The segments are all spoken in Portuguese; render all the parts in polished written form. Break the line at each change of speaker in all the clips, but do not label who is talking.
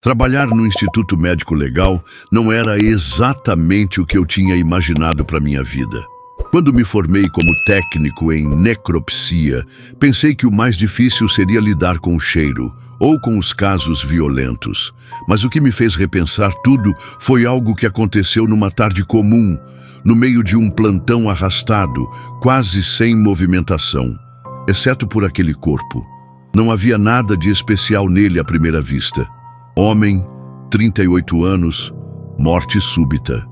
Trabalhar no Instituto Médico Legal não era exatamente o que eu tinha imaginado para minha vida. Quando me formei como técnico em necropsia, pensei que o mais difícil seria lidar com o cheiro ou com os casos violentos. Mas o que me fez repensar tudo foi algo que aconteceu numa tarde comum, no meio de um plantão arrastado, quase sem movimentação, exceto por aquele corpo. Não havia nada de especial nele à primeira vista. Homem, 38 anos, morte súbita.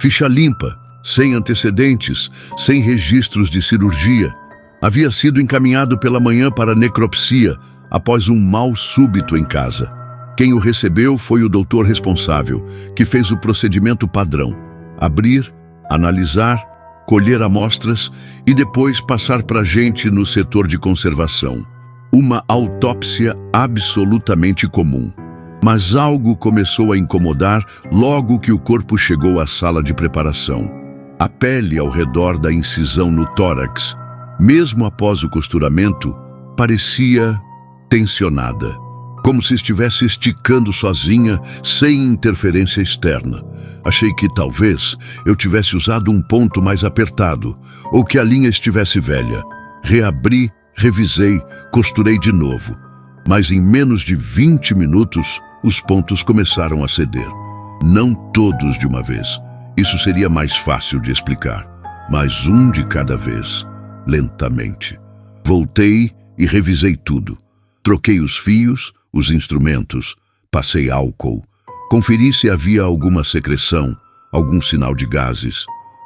Ficha limpa, sem antecedentes, sem registros de cirurgia. Havia sido encaminhado pela manhã para necropsia, após um mal súbito em casa. Quem o recebeu foi o doutor responsável, que fez o procedimento padrão: abrir, analisar, colher amostras e depois passar para a gente no setor de conservação. Uma autópsia absolutamente comum. Mas algo começou a incomodar logo que o corpo chegou à sala de preparação. A pele ao redor da incisão no tórax, mesmo após o costuramento, parecia tensionada, como se estivesse esticando sozinha, sem interferência externa. Achei que talvez eu tivesse usado um ponto mais apertado, ou que a linha estivesse velha. Reabri, revisei, costurei de novo. Mas em menos de 20 minutos, os pontos começaram a ceder. Não todos de uma vez. Isso seria mais fácil de explicar. Mas um de cada vez, lentamente. Voltei e revisei tudo. Troquei os fios, os instrumentos, passei álcool. Conferi se havia alguma secreção, algum sinal de gases.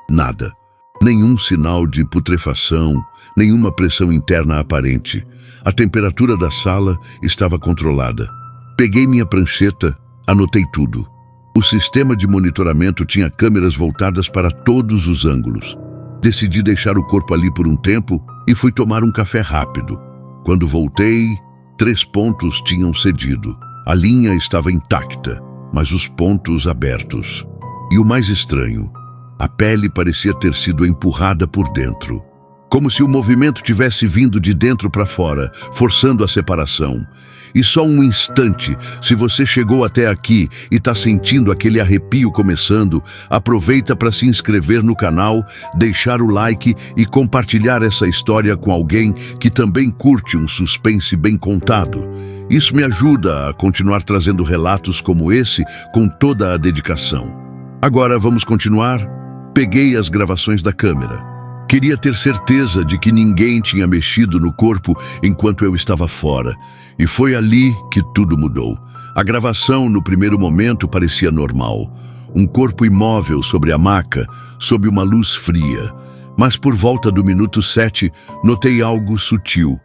Nada. Nenhum sinal de putrefação, nenhuma pressão interna aparente. A temperatura da sala estava controlada. Peguei minha prancheta, anotei tudo. O sistema de monitoramento tinha câmeras voltadas para todos os ângulos. Decidi deixar o corpo ali por um tempo e fui tomar um café rápido. Quando voltei, 3 pontos tinham cedido. A linha estava intacta, mas os pontos abertos. E o mais estranho, a pele parecia ter sido empurrada por dentro. Como se o movimento tivesse vindo de dentro para fora, forçando a separação. E só um instante, se você chegou até aqui e está sentindo aquele arrepio começando, aproveita para se inscrever no canal, deixar o like e compartilhar essa história com alguém que também curte um suspense bem contado. Isso me ajuda a continuar trazendo relatos como esse com toda a dedicação. Agora vamos continuar? Peguei as gravações da câmera. Queria ter certeza de que ninguém tinha mexido no corpo enquanto eu estava fora. E foi ali que tudo mudou. A gravação, no primeiro momento, parecia normal. Um corpo imóvel sobre a maca, sob uma luz fria. Mas por volta do minuto 7, notei algo sutil.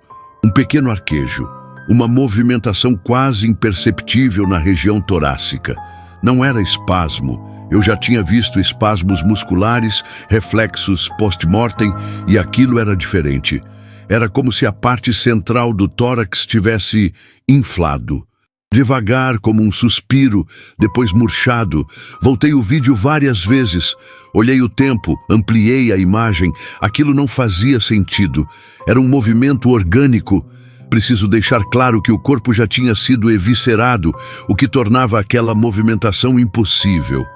Um pequeno arquejo. Uma movimentação quase imperceptível na região torácica. Não era espasmo. Eu já tinha visto espasmos musculares, reflexos post-mortem, e aquilo era diferente. Era como se a parte central do tórax tivesse inflado. Devagar, como um suspiro, depois murchado. Voltei o vídeo várias vezes. Olhei o tempo, ampliei a imagem. Aquilo não fazia sentido. Era um movimento orgânico. Preciso deixar claro que o corpo já tinha sido eviscerado, o que tornava aquela movimentação impossível.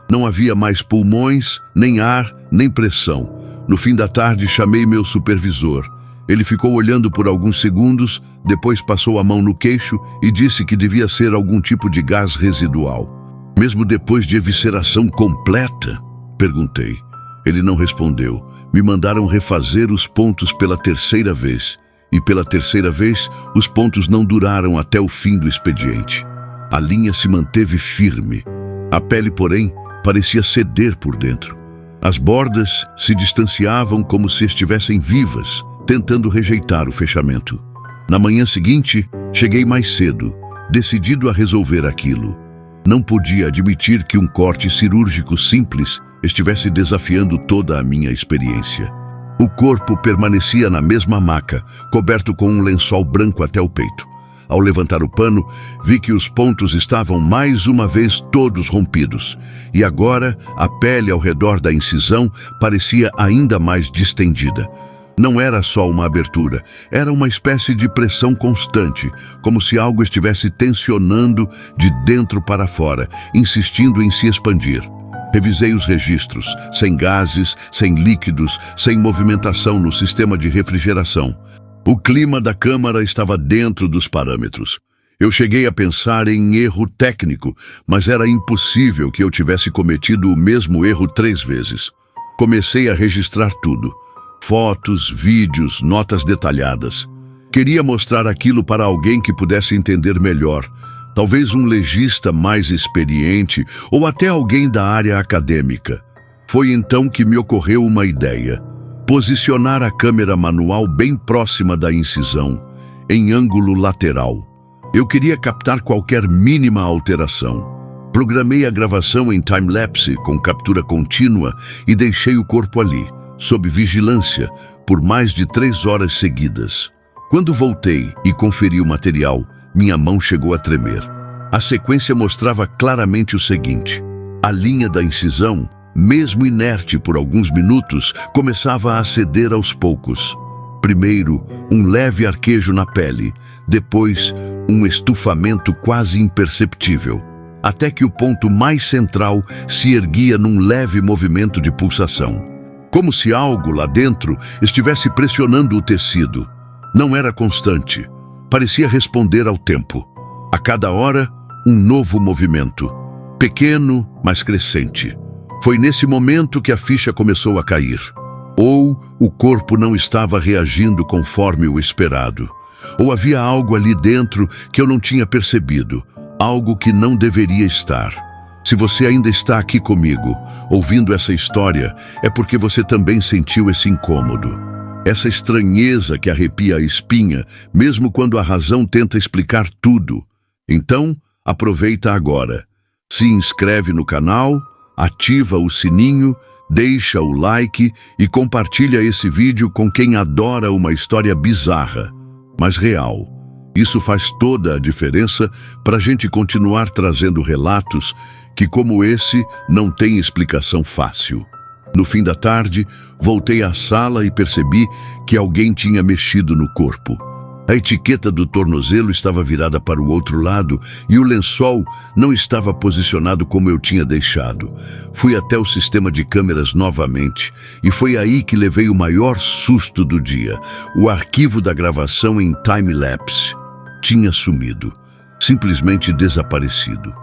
Não havia mais pulmões, nem ar, nem pressão. No fim da tarde, chamei meu supervisor. Ele ficou olhando por alguns segundos, depois passou a mão no queixo e disse que devia ser algum tipo de gás residual. Mesmo depois de evisceração completa? Perguntei. Ele não respondeu. Me mandaram refazer os pontos pela 3ª vez. E pela 3ª vez, os pontos não duraram até o fim do expediente. A linha se manteve firme. A pele, porém, parecia ceder por dentro. As bordas se distanciavam como se estivessem vivas, tentando rejeitar o fechamento. Na manhã seguinte, cheguei mais cedo, decidido a resolver aquilo. Não podia admitir que um corte cirúrgico simples estivesse desafiando toda a minha experiência. O corpo permanecia na mesma maca, coberto com um lençol branco até o peito. Ao levantar o pano, vi que os pontos estavam mais uma vez todos rompidos. E agora, a pele ao redor da incisão parecia ainda mais distendida. Não era só uma abertura, era uma espécie de pressão constante, como se algo estivesse tensionando de dentro para fora, insistindo em se expandir. Revisei os registros, sem gases, sem líquidos, sem movimentação no sistema de refrigeração. O clima da câmara estava dentro dos parâmetros. Eu cheguei a pensar em erro técnico, mas era impossível que eu tivesse cometido o mesmo erro 3 vezes. Comecei a registrar tudo. Fotos, vídeos, notas detalhadas. Queria mostrar aquilo para alguém que pudesse entender melhor. Talvez um legista mais experiente ou até alguém da área acadêmica. Foi então que me ocorreu uma ideia. Posicionar a câmera manual bem próxima da incisão, em ângulo lateral. Eu queria captar qualquer mínima alteração. Programei a gravação em time-lapse com captura contínua e deixei o corpo ali, sob vigilância, por mais de 3 horas seguidas. Quando voltei e conferi o material, minha mão chegou a tremer. A sequência mostrava claramente o seguinte: a linha da incisão, mesmo inerte por alguns minutos, começava a ceder aos poucos. Primeiro, um leve arquejo na pele, depois, um estufamento quase imperceptível, até que o ponto mais central se erguia num leve movimento de pulsação. Como se algo lá dentro estivesse pressionando o tecido. Não era constante. Parecia responder ao tempo. A cada hora, um novo movimento. Pequeno, mas crescente. Foi nesse momento que a ficha começou a cair. Ou o corpo não estava reagindo conforme o esperado. Ou havia algo ali dentro que eu não tinha percebido. Algo que não deveria estar. Se você ainda está aqui comigo, ouvindo essa história, é porque você também sentiu esse incômodo. Essa estranheza que arrepia a espinha, mesmo quando a razão tenta explicar tudo. Então, aproveita agora. Se inscreve no canal, ativa o sininho, deixa o like e compartilha esse vídeo com quem adora uma história bizarra, mas real. Isso faz toda a diferença para a gente continuar trazendo relatos que, como esse, não tem explicação fácil. No fim da tarde, voltei à sala e percebi que alguém tinha mexido no corpo. A etiqueta do tornozelo estava virada para o outro lado e o lençol não estava posicionado como eu tinha deixado. Fui até o sistema de câmeras novamente e foi aí que levei o maior susto do dia. O arquivo da gravação em time-lapse tinha sumido, simplesmente desaparecido.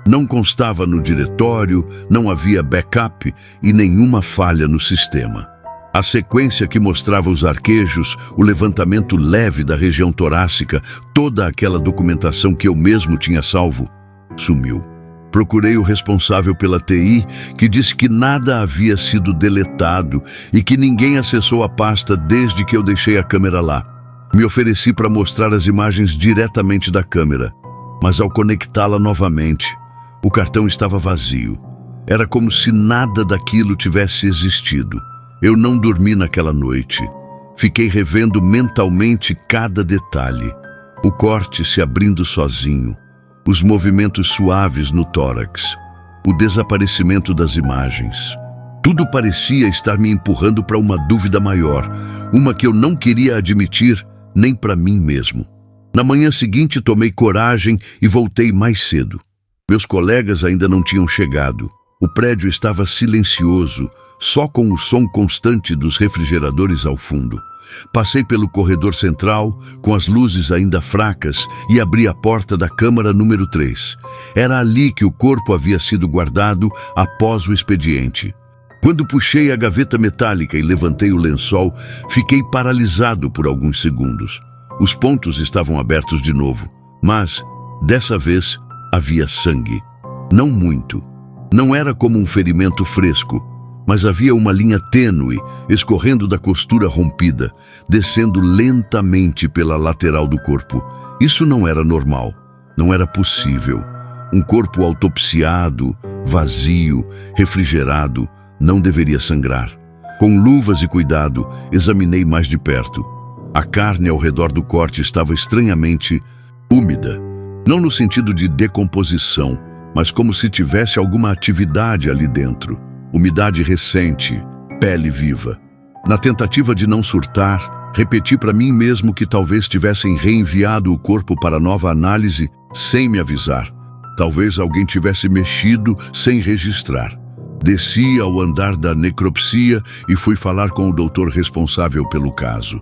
Não constava no diretório, não havia backup e nenhuma falha no sistema. A sequência que mostrava os arquejos, o levantamento leve da região torácica, toda aquela documentação que eu mesmo tinha salvo, sumiu. Procurei o responsável pela TI, que disse que nada havia sido deletado e que ninguém acessou a pasta desde que eu deixei a câmera lá. Me ofereci para mostrar as imagens diretamente da câmera, mas ao conectá-la novamente, o cartão estava vazio. Era como se nada daquilo tivesse existido. Eu não dormi naquela noite. Fiquei revendo mentalmente cada detalhe. O corte se abrindo sozinho, os movimentos suaves no tórax, o desaparecimento das imagens. Tudo parecia estar me empurrando para uma dúvida maior, uma que eu não queria admitir nem para mim mesmo. Na manhã seguinte tomei coragem e voltei mais cedo. Meus colegas ainda não tinham chegado. O prédio estava silencioso, só com o som constante dos refrigeradores ao fundo. Passei pelo corredor central, com as luzes ainda fracas, e abri a porta da câmara número 3. Era ali que o corpo havia sido guardado após o expediente. Quando puxei a gaveta metálica e levantei o lençol, fiquei paralisado por alguns segundos. Os pontos estavam abertos de novo, mas, dessa vez, havia sangue. Não muito. Não era como um ferimento fresco, mas havia uma linha tênue escorrendo da costura rompida, descendo lentamente pela lateral do corpo. Isso não era normal. Não era possível. Um corpo autopsiado, vazio, refrigerado, não deveria sangrar. Com luvas e cuidado, examinei mais de perto. A carne ao redor do corte estava estranhamente úmida. Não no sentido de decomposição, mas como se tivesse alguma atividade ali dentro. Umidade recente, pele viva. Na tentativa de não surtar, repeti para mim mesmo que talvez tivessem reenviado o corpo para nova análise sem me avisar. Talvez alguém tivesse mexido sem registrar. Desci ao andar da necropsia e fui falar com o doutor responsável pelo caso.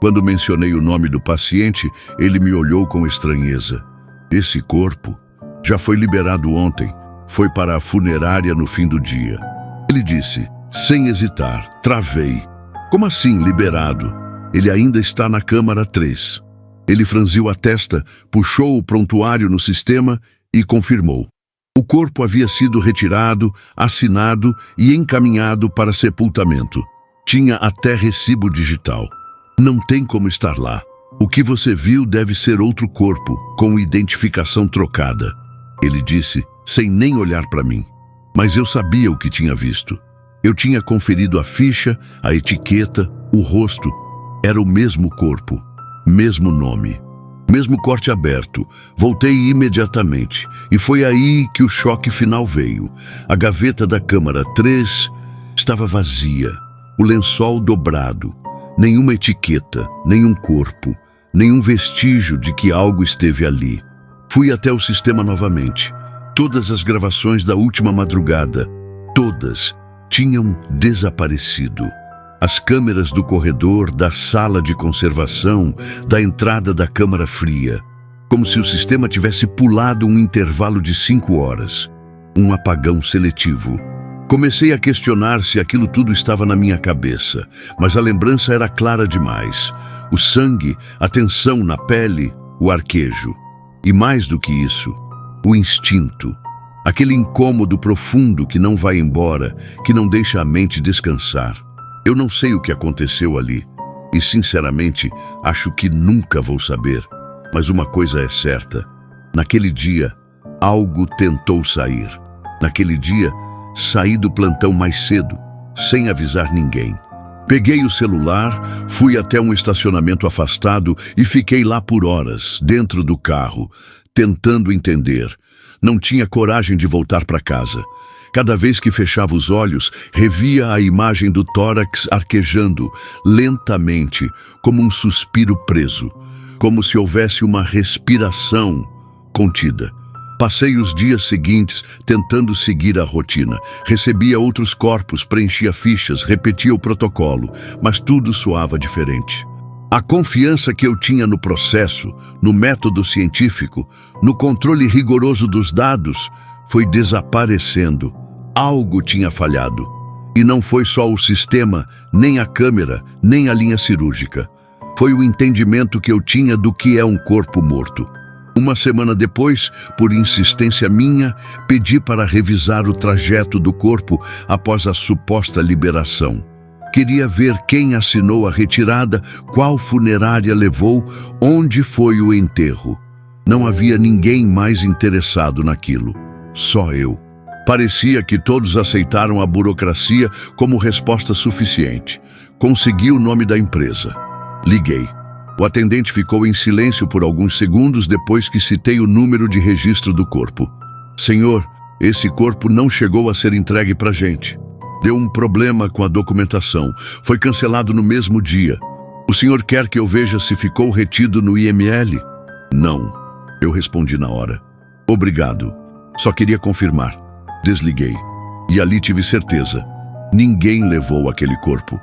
Quando mencionei o nome do paciente, ele me olhou com estranheza. Esse corpo já foi liberado ontem. Foi para a funerária no fim do dia. Ele disse, sem hesitar, travei. Como assim, liberado? Ele ainda está na câmara 3. Ele franziu a testa, puxou o prontuário no sistema e confirmou. O corpo havia sido retirado, assinado e encaminhado para sepultamento. Tinha até recibo digital. Não tem como estar lá. O que você viu deve ser outro corpo, com identificação trocada. Ele disse, sem nem olhar para mim. Mas eu sabia o que tinha visto. Eu tinha conferido a ficha, a etiqueta, o rosto. Era o mesmo corpo, mesmo nome. Mesmo corte aberto, voltei imediatamente, e foi aí que o choque final veio. A gaveta da câmara 3 estava vazia, o lençol dobrado, nenhuma etiqueta, nenhum corpo, nenhum vestígio de que algo esteve ali. Fui até o sistema novamente. Todas as gravações da última madrugada, todas, tinham desaparecido. As câmeras do corredor, da sala de conservação, da entrada da câmara fria. Como se o sistema tivesse pulado um intervalo de 5 horas. Um apagão seletivo. Comecei a questionar se aquilo tudo estava na minha cabeça, mas a lembrança era clara demais. O sangue, a tensão na pele, o arquejo. E mais do que isso, o instinto. Aquele incômodo profundo que não vai embora, que não deixa a mente descansar. Eu não sei o que aconteceu ali, e sinceramente, acho que nunca vou saber. Mas uma coisa é certa, naquele dia, algo tentou sair. Naquele dia, saí do plantão mais cedo, sem avisar ninguém. Peguei o celular, fui até um estacionamento afastado e fiquei lá por horas, dentro do carro, tentando entender. Não tinha coragem de voltar para casa. Cada vez que fechava os olhos, revia a imagem do tórax arquejando, lentamente, como um suspiro preso, como se houvesse uma respiração contida. Passei os dias seguintes tentando seguir a rotina. Recebia outros corpos, preenchia fichas, repetia o protocolo, mas tudo soava diferente. A confiança que eu tinha no processo, no método científico, no controle rigoroso dos dados, foi desaparecendo. Algo tinha falhado. E não foi só o sistema, nem a câmera, nem a linha cirúrgica. Foi o entendimento que eu tinha do que é um corpo morto. Uma semana depois, por insistência minha, pedi para revisar o trajeto do corpo após a suposta liberação. Queria ver quem assinou a retirada, qual funerária levou, onde foi o enterro. Não havia ninguém mais interessado naquilo. Só eu. Parecia que todos aceitaram a burocracia como resposta suficiente. Consegui o nome da empresa. Liguei. O atendente ficou em silêncio por alguns segundos depois que citei o número de registro do corpo. Senhor, esse corpo não chegou a ser entregue pra gente. Deu um problema com a documentação. Foi cancelado no mesmo dia. O senhor quer que eu veja se ficou retido no IML? Não. Eu respondi na hora. Obrigado. Só queria confirmar. Desliguei. E ali tive certeza. Ninguém levou aquele corpo.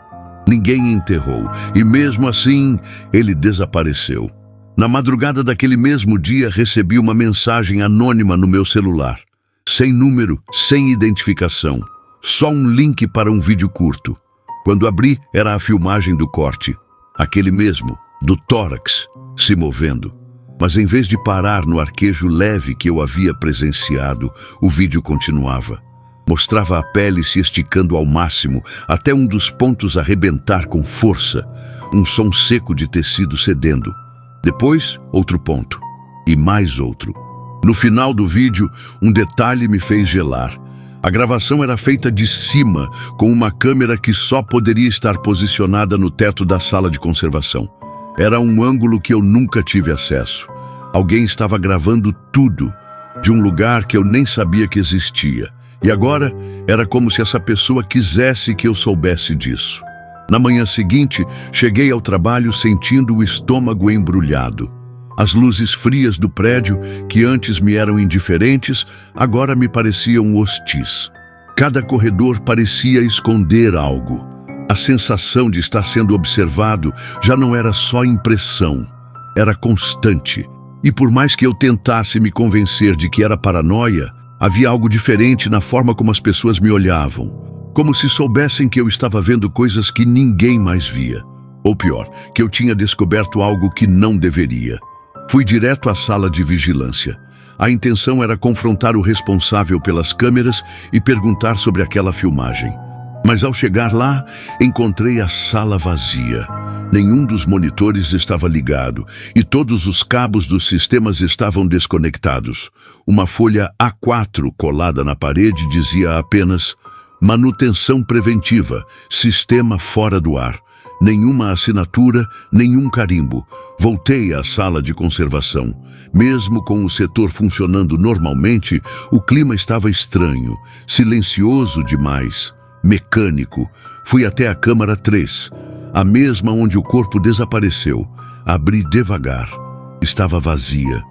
Ninguém enterrou. E mesmo assim, ele desapareceu. Na madrugada daquele mesmo dia, recebi uma mensagem anônima no meu celular. Sem número, sem identificação. Só um link para um vídeo curto. Quando abri, era a filmagem do corte. Aquele mesmo, do tórax, se movendo. Mas em vez de parar no arquejo leve que eu havia presenciado, o vídeo continuava. Mostrava a pele se esticando ao máximo, até um dos pontos arrebentar com força. Um som seco de tecido cedendo. Depois, outro ponto. E mais outro. No final do vídeo, um detalhe me fez gelar. A gravação era feita de cima, com uma câmera que só poderia estar posicionada no teto da sala de conservação. Era um ângulo que eu nunca tive acesso. Alguém estava gravando tudo, de um lugar que eu nem sabia que existia. E agora, era como se essa pessoa quisesse que eu soubesse disso. Na manhã seguinte, cheguei ao trabalho sentindo o estômago embrulhado. As luzes frias do prédio, que antes me eram indiferentes, agora me pareciam hostis. Cada corredor parecia esconder algo. A sensação de estar sendo observado já não era só impressão, era constante. E por mais que eu tentasse me convencer de que era paranoia, havia algo diferente na forma como as pessoas me olhavam, como se soubessem que eu estava vendo coisas que ninguém mais via. Ou pior, que eu tinha descoberto algo que não deveria. Fui direto à sala de vigilância. A intenção era confrontar o responsável pelas câmeras e perguntar sobre aquela filmagem. Mas ao chegar lá, encontrei a sala vazia. Nenhum dos monitores estava ligado e todos os cabos dos sistemas estavam desconectados. Uma folha A4 colada na parede dizia apenas: manutenção preventiva, sistema fora do ar. Nenhuma assinatura, nenhum carimbo. Voltei à sala de conservação. Mesmo com o setor funcionando normalmente, o clima estava estranho, silencioso demais, mecânico. Fui até a câmara 3, a mesma onde o corpo desapareceu. Abri devagar. Estava vazia.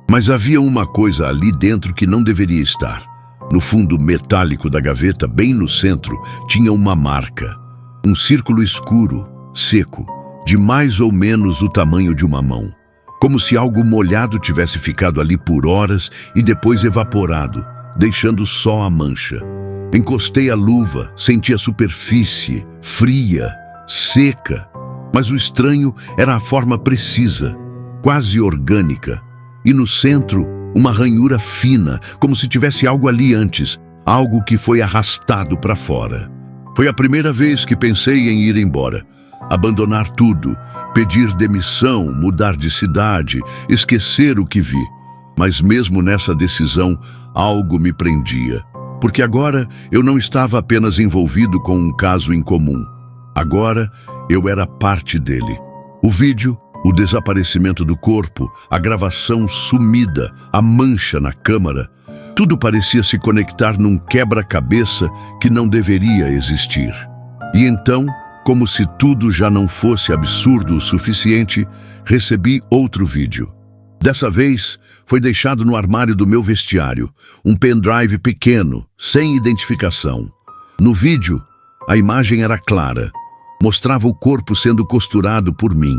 Mas havia uma coisa ali dentro que não deveria estar. No fundo metálico da gaveta, bem no centro, tinha uma marca. Um círculo escuro, seco, de mais ou menos o tamanho de uma mão. Como se algo molhado tivesse ficado ali por horas e depois evaporado, deixando só a mancha. Encostei a luva, senti a superfície, fria, seca. Mas o estranho era a forma precisa, quase orgânica. E no centro, uma ranhura fina, como se tivesse algo ali antes, algo que foi arrastado para fora. Foi a primeira vez que pensei em ir embora. Abandonar tudo, pedir demissão, mudar de cidade, esquecer o que vi. Mas mesmo nessa decisão, algo me prendia. Porque agora eu não estava apenas envolvido com um caso incomum. Agora eu era parte dele. O vídeo, o desaparecimento do corpo, a gravação sumida, a mancha na câmara, tudo parecia se conectar num quebra-cabeça que não deveria existir. E então, como se tudo já não fosse absurdo o suficiente, recebi outro vídeo. Dessa vez, foi deixado no armário do meu vestiário, um pendrive pequeno, sem identificação. No vídeo, a imagem era clara. Mostrava o corpo sendo costurado por mim.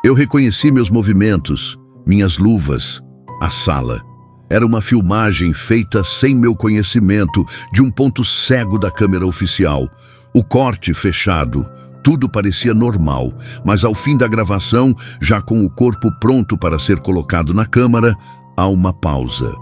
Eu reconheci meus movimentos, minhas luvas, a sala. Era uma filmagem feita sem meu conhecimento, de um ponto cego da câmera oficial. O corte fechado, tudo parecia normal, mas ao fim da gravação, já com o corpo pronto para ser colocado na câmara, há uma pausa.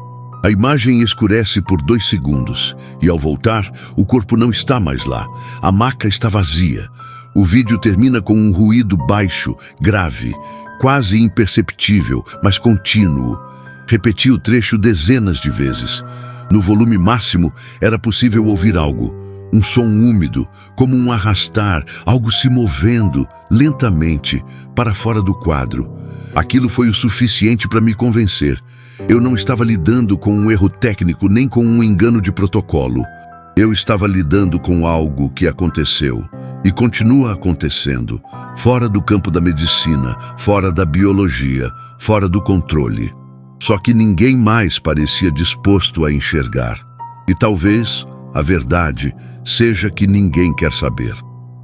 A imagem escurece por 2 segundos, e ao voltar, o corpo não está mais lá. A maca está vazia. O vídeo termina com um ruído baixo, grave, quase imperceptível, mas contínuo. Repeti o trecho dezenas de vezes. No volume máximo, era possível ouvir algo. Um som úmido, como um arrastar, algo se movendo, lentamente, para fora do quadro. Aquilo foi o suficiente para me convencer. Eu não estava lidando com um erro técnico, nem com um engano de protocolo. Eu estava lidando com algo que aconteceu e continua acontecendo, fora do campo da medicina, fora da biologia, fora do controle. Só que ninguém mais parecia disposto a enxergar. E talvez a verdade seja que ninguém quer saber.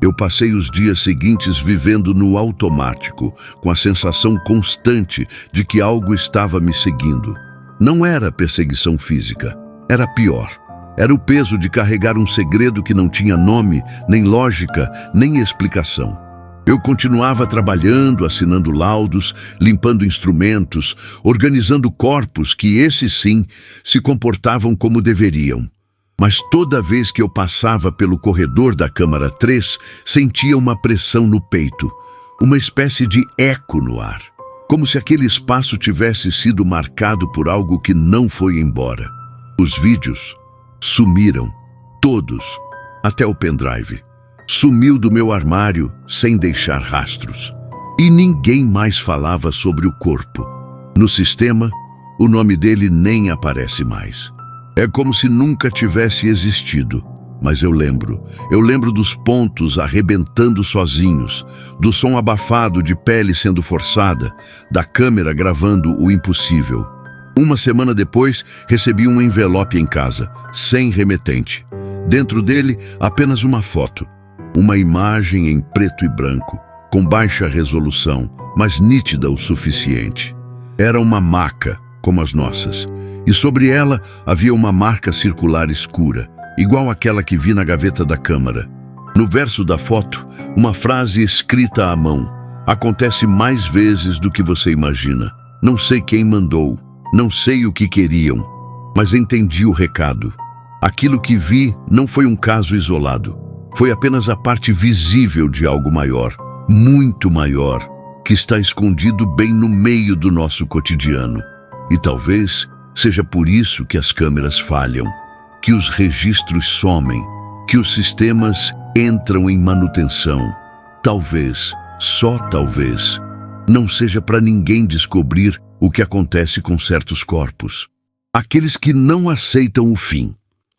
Eu passei os dias seguintes vivendo no automático, com a sensação constante de que algo estava me seguindo. Não era perseguição física, era pior. Era o peso de carregar um segredo que não tinha nome, nem lógica, nem explicação. Eu continuava trabalhando, assinando laudos, limpando instrumentos, organizando corpos que, esses sim, se comportavam como deveriam. Mas toda vez que eu passava pelo corredor da câmara 3, sentia uma pressão no peito, uma espécie de eco no ar, como se aquele espaço tivesse sido marcado por algo que não foi embora. Os vídeos sumiram, todos, até o pendrive. Sumiu do meu armário sem deixar rastros. E ninguém mais falava sobre o corpo. No sistema, o nome dele nem aparece mais. É como se nunca tivesse existido. Mas eu lembro dos pontos arrebentando sozinhos, do som abafado de pele sendo forçada, da câmera gravando o impossível. Uma semana depois, recebi um envelope em casa, sem remetente. Dentro dele, apenas uma foto. Uma imagem em preto e branco, com baixa resolução, mas nítida o suficiente. Era uma maca, como as nossas, e sobre ela havia uma marca circular escura, igual àquela que vi na gaveta da câmara. No verso da foto, uma frase escrita à mão. Acontece mais vezes do que você imagina. Não sei quem mandou, não sei o que queriam, mas entendi o recado. Aquilo que vi não foi um caso isolado. Foi apenas a parte visível de algo maior, muito maior, que está escondido bem no meio do nosso cotidiano. E talvez seja por isso que as câmeras falham, que os registros somem, que os sistemas entram em manutenção. Talvez, só talvez, não seja para ninguém descobrir o que acontece com certos corpos. Aqueles que não aceitam o fim.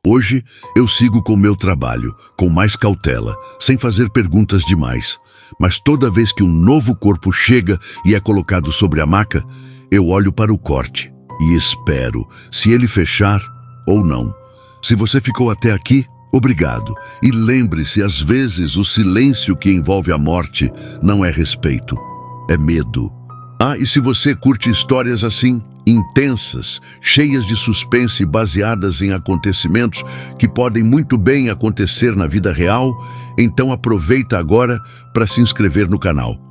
Hoje, eu sigo com meu trabalho, com mais cautela, sem fazer perguntas demais. Mas toda vez que um novo corpo chega e é colocado sobre a maca, eu olho para o corte e espero se ele fechar ou não. Se você ficou até aqui, obrigado. E lembre-se, às vezes, o silêncio que envolve a morte não é respeito, é medo. E se você curte histórias assim, intensas, cheias de suspense, baseadas em acontecimentos que podem muito bem acontecer na vida real, então aproveita agora para se inscrever no canal.